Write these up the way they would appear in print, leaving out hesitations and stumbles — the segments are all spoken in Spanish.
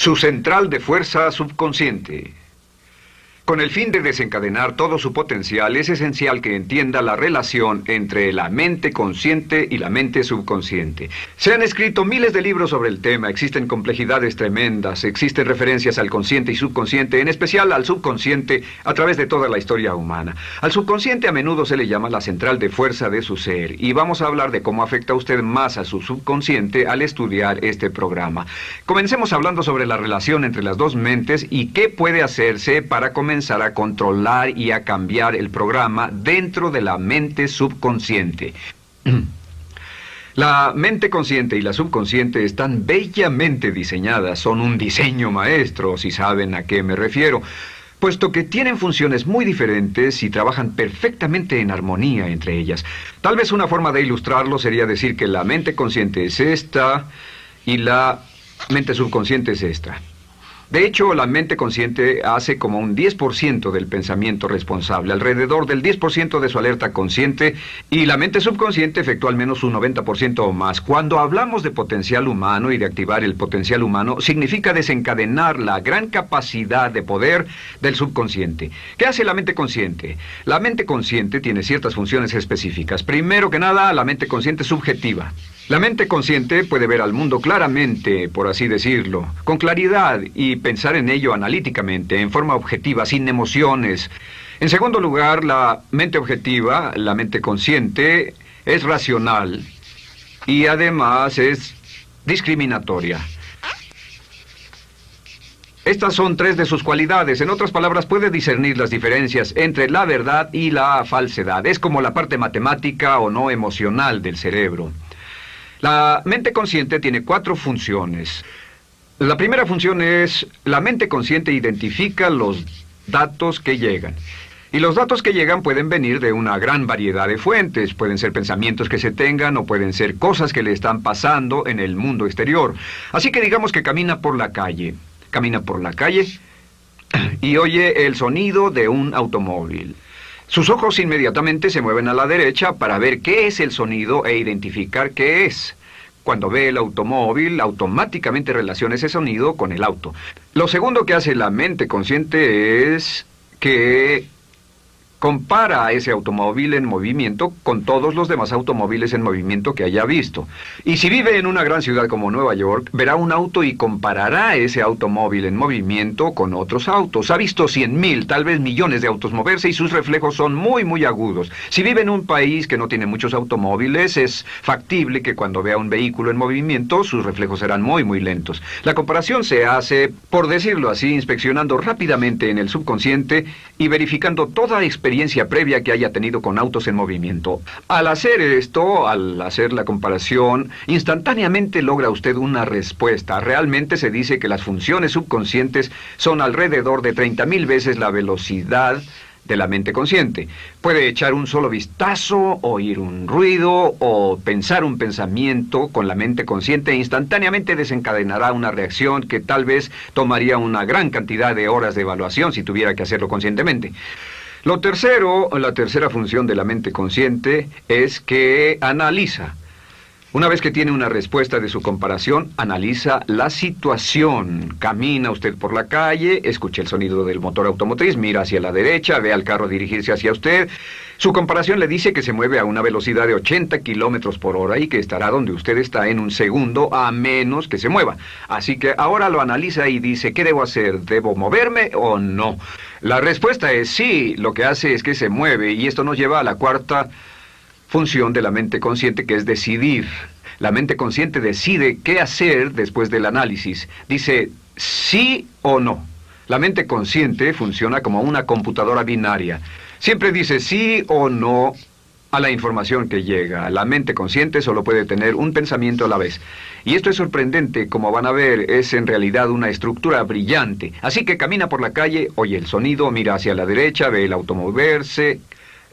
Su central de fuerza subconsciente. Con el fin de desencadenar todo su potencial, es esencial que entienda la relación entre la mente consciente y la mente subconsciente. Se han escrito miles de libros sobre el tema, existen complejidades tremendas, existen referencias al consciente y subconsciente, en especial al subconsciente, a través de toda la historia humana. Al subconsciente a menudo se le llama la central de fuerza de su ser, y vamos a hablar de cómo afecta a usted más a su subconsciente al estudiar este programa. Comencemos hablando sobre la relación entre las dos mentes y qué puede hacerse para comenzar a controlar y a cambiar el programa dentro de la mente subconsciente. La mente consciente y la subconsciente están bellamente diseñadas, son un diseño maestro, si saben a qué me refiero, puesto que tienen funciones muy diferentes y trabajan perfectamente en armonía entre ellas. Tal vez una forma de ilustrarlo sería decir que la mente consciente es esta y la mente subconsciente es esta. De hecho, la mente consciente hace como un 10% del pensamiento responsable, alrededor del 10% de su alerta consciente, y la mente subconsciente efectúa al menos un 90% o más. Cuando hablamos de potencial humano y de activar el potencial humano, significa desencadenar la gran capacidad de poder del subconsciente. ¿Qué hace la mente consciente? La mente consciente tiene ciertas funciones específicas. Primero que nada, la mente consciente es subjetiva. La mente consciente puede ver al mundo claramente, por así decirlo, con claridad y pensar en ello analíticamente, en forma objetiva, sin emociones. En segundo lugar, la mente objetiva, la mente consciente, es racional y además es discriminatoria. Estas son tres de sus cualidades. En otras palabras, puede discernir las diferencias entre la verdad y la falsedad. Es como la parte matemática o no emocional del cerebro. La mente consciente tiene 4 funciones. La primera función es, la mente consciente identifica los datos que llegan. Y los datos que llegan pueden venir de una gran variedad de fuentes. Pueden ser pensamientos que se tengan o pueden ser cosas que le están pasando en el mundo exterior. Así que digamos que camina por la calle. Camina por la calle y oye el sonido de un automóvil. Sus ojos inmediatamente se mueven a la derecha para ver qué es el sonido e identificar qué es. Cuando ve el automóvil, automáticamente relaciona ese sonido con el auto. Lo segundo que hace la mente consciente es que compara a ese automóvil en movimiento con todos los demás automóviles en movimiento que haya visto. Y si vive en una gran ciudad como Nueva York, verá un auto y comparará ese automóvil en movimiento con otros autos. Ha visto 100,000, tal vez millones de autos moverse y sus reflejos son muy agudos. Si vive en un país que no tiene muchos automóviles, es factible que cuando vea un vehículo en movimiento, sus reflejos serán muy lentos. La comparación se hace, por decirlo así, inspeccionando rápidamente en el subconsciente y verificando toda experiencia previa que haya tenido con autos en movimiento. Al hacer esto, al hacer la comparación, instantáneamente logra usted una respuesta. Realmente se dice que las funciones subconscientes son alrededor de 30,000 veces la velocidad de la mente consciente. Puede echar un solo vistazo, oír un ruido o pensar un pensamiento con la mente consciente e instantáneamente desencadenará una reacción que tal vez tomaría una gran cantidad de horas de evaluación si tuviera que hacerlo conscientemente. Lo tercero, la tercera función de la mente consciente es que analiza. Una vez que tiene una respuesta de su comparación, analiza la situación. Camina usted por la calle, escucha el sonido del motor automotriz, mira hacia la derecha, ve al carro dirigirse hacia usted. Su comparación le dice que se mueve a una velocidad de 80 kilómetros por hora y que estará donde usted está en un segundo, a menos que se mueva. Así que ahora lo analiza y dice, ¿qué debo hacer? ¿Debo moverme o no? La respuesta es sí, lo que hace es que se mueve, y esto nos lleva a la cuarta función de la mente consciente, que es decidir. La mente consciente decide qué hacer después del análisis. Dice sí o no. La mente consciente funciona como una computadora binaria. Siempre dice sí o no a la información que llega. La mente consciente solo puede tener un pensamiento a la vez. Y esto es sorprendente, como van a ver, es en realidad una estructura brillante. Así que camina por la calle, oye el sonido, mira hacia la derecha, ve el auto moverse,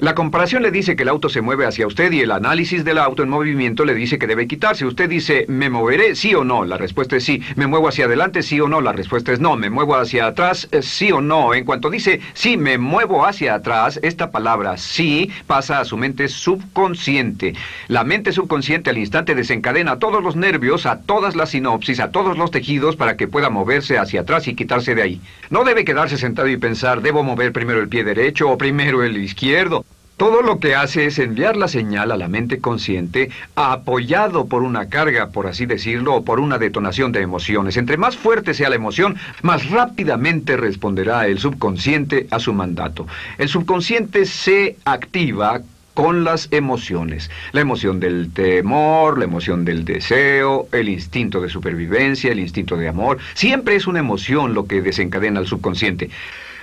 La comparación le dice que el auto se mueve hacia usted y el análisis del auto en movimiento le dice que debe quitarse. Usted dice, ¿me moveré? ¿Sí o no? La respuesta es sí. ¿Me muevo hacia adelante? ¿Sí o no? La respuesta es no. ¿Me muevo hacia atrás? ¿Sí o no? En cuanto dice, sí, me muevo hacia atrás, esta palabra sí pasa a su mente subconsciente. La mente subconsciente al instante desencadena a todos los nervios, a todas las sinapsis, a todos los tejidos para que pueda moverse hacia atrás y quitarse de ahí. No debe quedarse sentado y pensar, ¿debo mover primero el pie derecho o primero el izquierdo? Todo lo que hace es enviar la señal a la mente consciente, apoyado por una carga, por así decirlo, o por una detonación de emociones. Entre más fuerte sea la emoción, más rápidamente responderá el subconsciente a su mandato. El subconsciente se activa con las emociones. La emoción del temor, la emoción del deseo, el instinto de supervivencia, el instinto de amor. Siempre es una emoción lo que desencadena al subconsciente.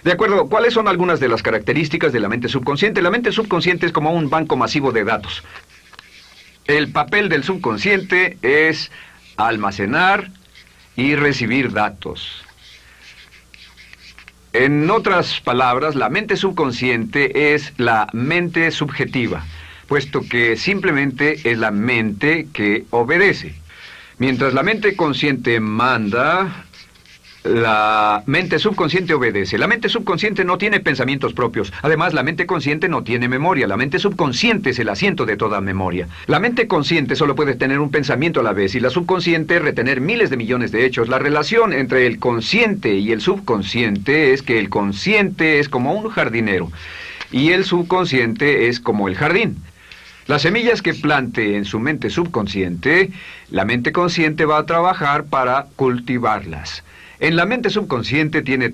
De acuerdo, ¿cuáles son algunas de las características de la mente subconsciente? La mente subconsciente es como un banco masivo de datos. El papel del subconsciente es almacenar y recibir datos. En otras palabras, la mente subconsciente es la mente subjetiva, puesto que simplemente es la mente que obedece. Mientras la mente consciente manda, la mente subconsciente obedece. La mente subconsciente no tiene pensamientos propios. Además, la mente consciente no tiene memoria. La mente subconsciente es el asiento de toda memoria. La mente consciente solo puede tener un pensamiento a la vez y la subconsciente retener miles de millones de hechos. La relación entre el consciente y el subconsciente es que el consciente es como un jardinero y el subconsciente es como el jardín. Las semillas que plante en su mente subconsciente, la mente consciente va a trabajar para cultivarlas. En la mente subconsciente tiene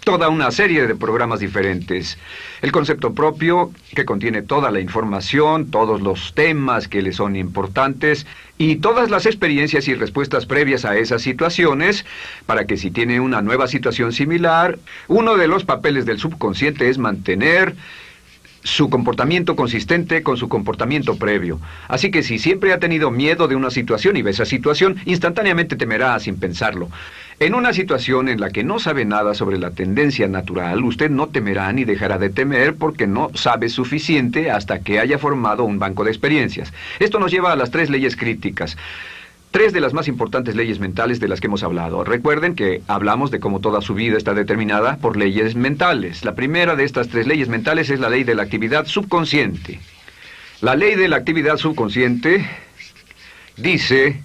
toda una serie de programas diferentes. El concepto propio, que contiene toda la información, todos los temas que le son importantes y todas las experiencias y respuestas previas a esas situaciones, para que si tiene una nueva situación similar, uno de los papeles del subconsciente es mantener su comportamiento consistente con su comportamiento previo. Así que si siempre ha tenido miedo de una situación y ve esa situación, instantáneamente temerá sin pensarlo. En una situación en la que no sabe nada sobre la tendencia natural, usted no temerá ni dejará de temer porque no sabe suficiente hasta que haya formado un banco de experiencias. Esto nos lleva a las 3 leyes críticas. 3 de las más importantes leyes mentales de las que hemos hablado. Recuerden que hablamos de cómo toda su vida está determinada por leyes mentales. La primera de estas 3 leyes mentales es la ley de la actividad subconsciente. La ley de la actividad subconsciente dice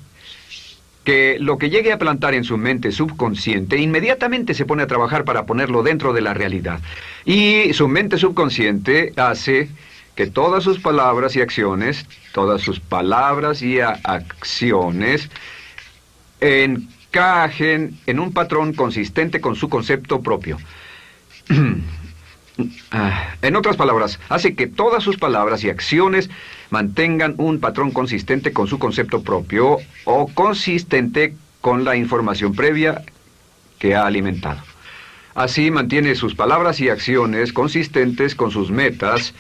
que lo que llegue a plantar en su mente subconsciente inmediatamente se pone a trabajar para ponerlo dentro de la realidad. Y su mente subconsciente hace que todas sus palabras y acciones, encajen en un patrón consistente con su concepto propio. En otras palabras, hace que todas sus palabras y acciones mantengan un patrón consistente con su concepto propio o consistente con la información previa que ha alimentado. Así mantiene sus palabras y acciones consistentes con sus metas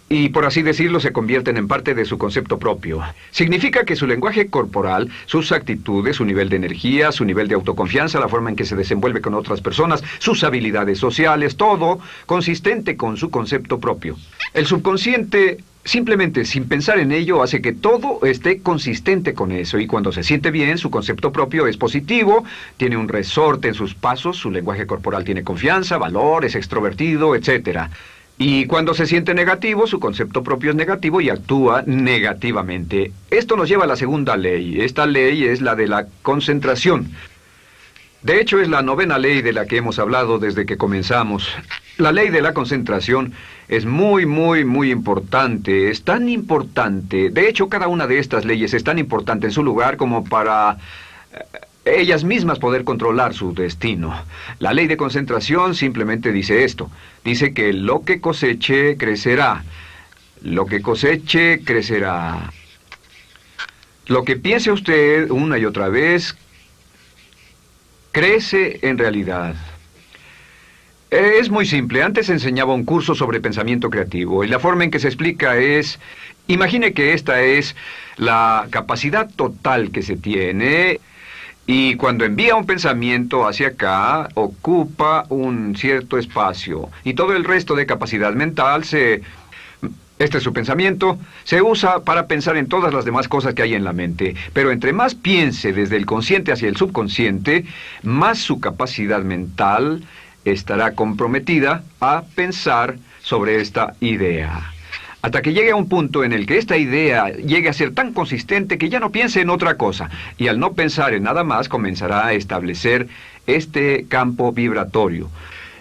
y, por así decirlo, se convierten en parte de su concepto propio. Significa que su lenguaje corporal, sus actitudes, su nivel de energía, su nivel de autoconfianza, la forma en que se desenvuelve con otras personas, sus habilidades sociales, todo consistente con su concepto propio. El subconsciente, simplemente sin pensar en ello, hace que todo esté consistente con eso, y cuando se siente bien, su concepto propio es positivo, tiene un resorte en sus pasos, su lenguaje corporal tiene confianza, valor, es extrovertido, etc. Y cuando se siente negativo, su concepto propio es negativo y actúa negativamente. Esto nos lleva a la segunda ley. Esta ley es la de la concentración. De hecho, es la 9ª ley de la que hemos hablado desde que comenzamos. La ley de la concentración es muy importante. Es tan importante. De hecho, cada una de estas leyes es tan importante en su lugar como para ellas mismas poder controlar su destino. La ley de concentración simplemente dice esto. Dice que lo que coseche, crecerá. Lo que coseche, crecerá. Lo que piense usted una y otra vez, crece en realidad. Es muy simple. Antes enseñaba un curso sobre pensamiento creativo y la forma en que se explica es: imagine que esta es la capacidad total que se tiene Y cuando envía un pensamiento hacia acá, ocupa un cierto espacio. Y todo el resto de capacidad mental este es su pensamiento, se usa para pensar en todas las demás cosas que hay en la mente. Pero entre más piense desde el consciente hacia el subconsciente, más su capacidad mental estará comprometida a pensar sobre esta idea. Hasta que llegue a un punto en el que esta idea llegue a ser tan consistente que ya no piense en otra cosa. Y al no pensar en nada más, comenzará a establecer este campo vibratorio.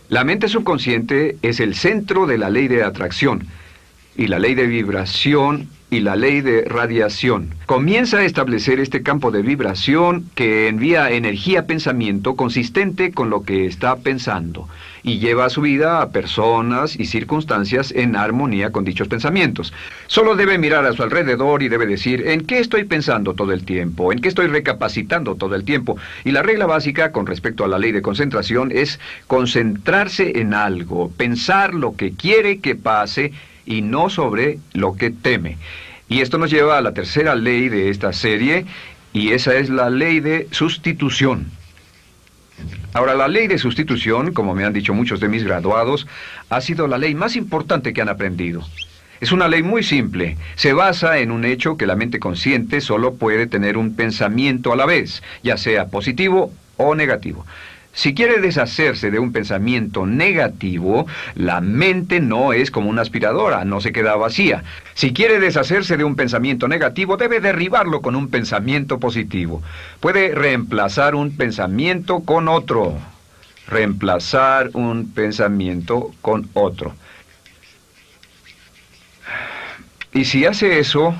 La mente subconsciente es el centro de la ley de atracción, y la ley de vibración y la ley de radiación. Comienza a establecer este campo de vibración que envía energía-pensamiento consistente con lo que está pensando y lleva a su vida a personas y circunstancias en armonía con dichos pensamientos. Solo debe mirar a su alrededor y debe decir, ¿en qué estoy pensando todo el tiempo? ¿En qué estoy recapacitando todo el tiempo? Y la regla básica con respecto a la ley de concentración es concentrarse en algo, pensar lo que quiere que pase y no sobre lo que teme. Y esto nos lleva a la tercera ley de esta serie, y esa es la ley de sustitución. Ahora, la ley de sustitución, como me han dicho muchos de mis graduados, ha sido la ley más importante que han aprendido. Es una ley muy simple. Se basa en un hecho que la mente consciente solo puede tener un pensamiento a la vez, ya sea positivo o negativo. Si quiere deshacerse de un pensamiento negativo, la mente no es como una aspiradora, no se queda vacía. Si quiere deshacerse de un pensamiento negativo, debe derribarlo con un pensamiento positivo. Puede reemplazar un pensamiento con otro. Reemplazar un pensamiento con otro. Y si hace eso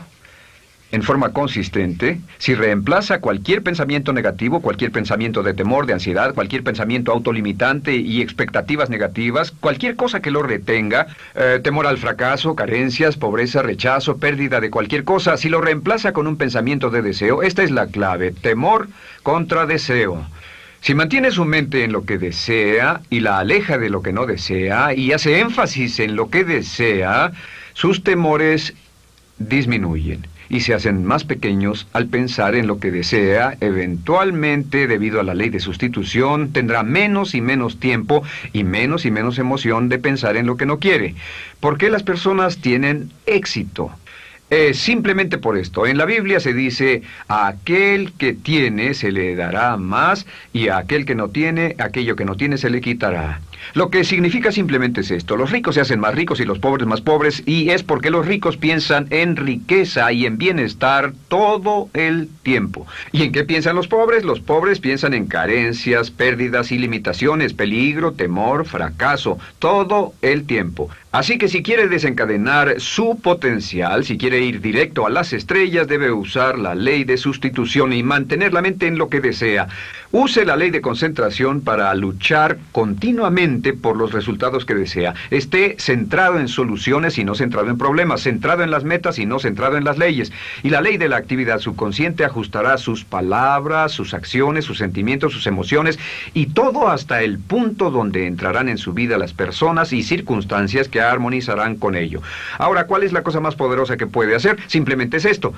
en forma consistente, si reemplaza cualquier pensamiento negativo, cualquier pensamiento de temor, de ansiedad, cualquier pensamiento autolimitante y expectativas negativas, cualquier cosa que lo retenga, temor al fracaso, carencias, pobreza, rechazo, pérdida de cualquier cosa, si lo reemplaza con un pensamiento de deseo, esta es la clave: temor contra deseo. Si mantiene su mente en lo que desea y la aleja de lo que no desea y hace énfasis en lo que desea, sus temores disminuyen y se hacen más pequeños al pensar en lo que desea. Eventualmente, debido a la ley de sustitución, tendrá menos y menos tiempo y menos emoción de pensar en lo que no quiere. ¿Por qué las personas tienen éxito? Simplemente por esto. En la Biblia se dice, a aquel que tiene se le dará más, y a aquel que no tiene, aquello que no tiene se le quitará. Lo que significa simplemente es esto: los ricos se hacen más ricos y los pobres más pobres, y es porque los ricos piensan en riqueza y en bienestar todo el tiempo. ¿Y en qué piensan los pobres? Los pobres piensan en carencias, pérdidas y limitaciones, peligro, temor, fracaso, todo el tiempo. Así que si quiere desencadenar su potencial, si quiere ir directo a las estrellas, debe usar la ley de sustitución y mantener la mente en lo que desea. Use la ley de concentración para luchar continuamente por los resultados que desea. Esté centrado en soluciones y no centrado en problemas, centrado en las metas y no centrado en las leyes. Y la ley de la actividad subconsciente ajustará sus palabras, sus acciones, sus sentimientos, sus emociones, y todo hasta el punto donde entrarán en su vida las personas y circunstancias que armonizarán con ello. Ahora, ¿cuál es la cosa más poderosa que puede hacer? Simplemente es esto.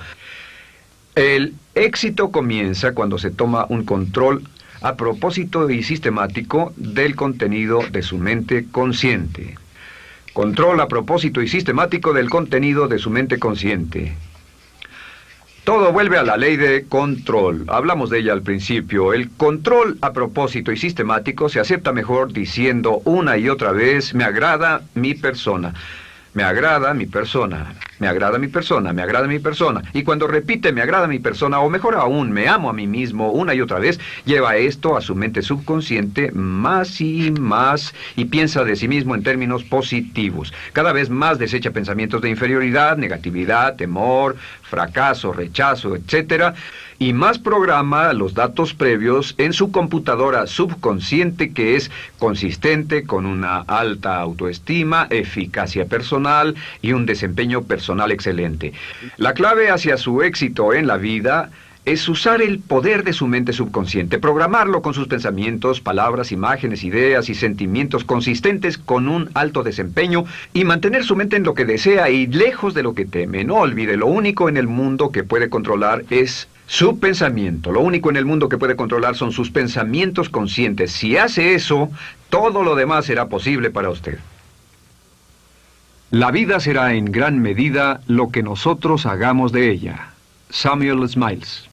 El éxito comienza cuando se toma un control a propósito y sistemático del contenido de su mente consciente. Control a propósito y sistemático del contenido de su mente consciente. Todo vuelve a la ley de control. Hablamos de ella al principio. El control a propósito y sistemático se acepta mejor diciendo una y otra vez: me agrada mi persona. Me agrada mi persona, me agrada mi persona, me agrada mi persona. Y cuando repite me agrada mi persona, o mejor aún, me amo a mí mismo una y otra vez, lleva esto a su mente subconsciente más y piensa de sí mismo en términos positivos. Cada vez más desecha pensamientos de inferioridad, negatividad, temor, fracaso, rechazo, etc. Y más programa los datos previos en su computadora subconsciente, que es consistente con una alta autoestima, eficacia personal y un desempeño personal excelente. La clave hacia su éxito en la vida es usar el poder de su mente subconsciente, programarlo con sus pensamientos, palabras, imágenes, ideas y sentimientos consistentes con un alto desempeño, y mantener su mente en lo que desea y lejos de lo que teme. No olvide, lo único en el mundo que puede controlar es Su pensamiento. Lo único en el mundo que puede controlar son sus pensamientos conscientes. Si hace eso, todo lo demás será posible para usted. La vida será en gran medida lo que nosotros hagamos de ella. Samuel Smiles.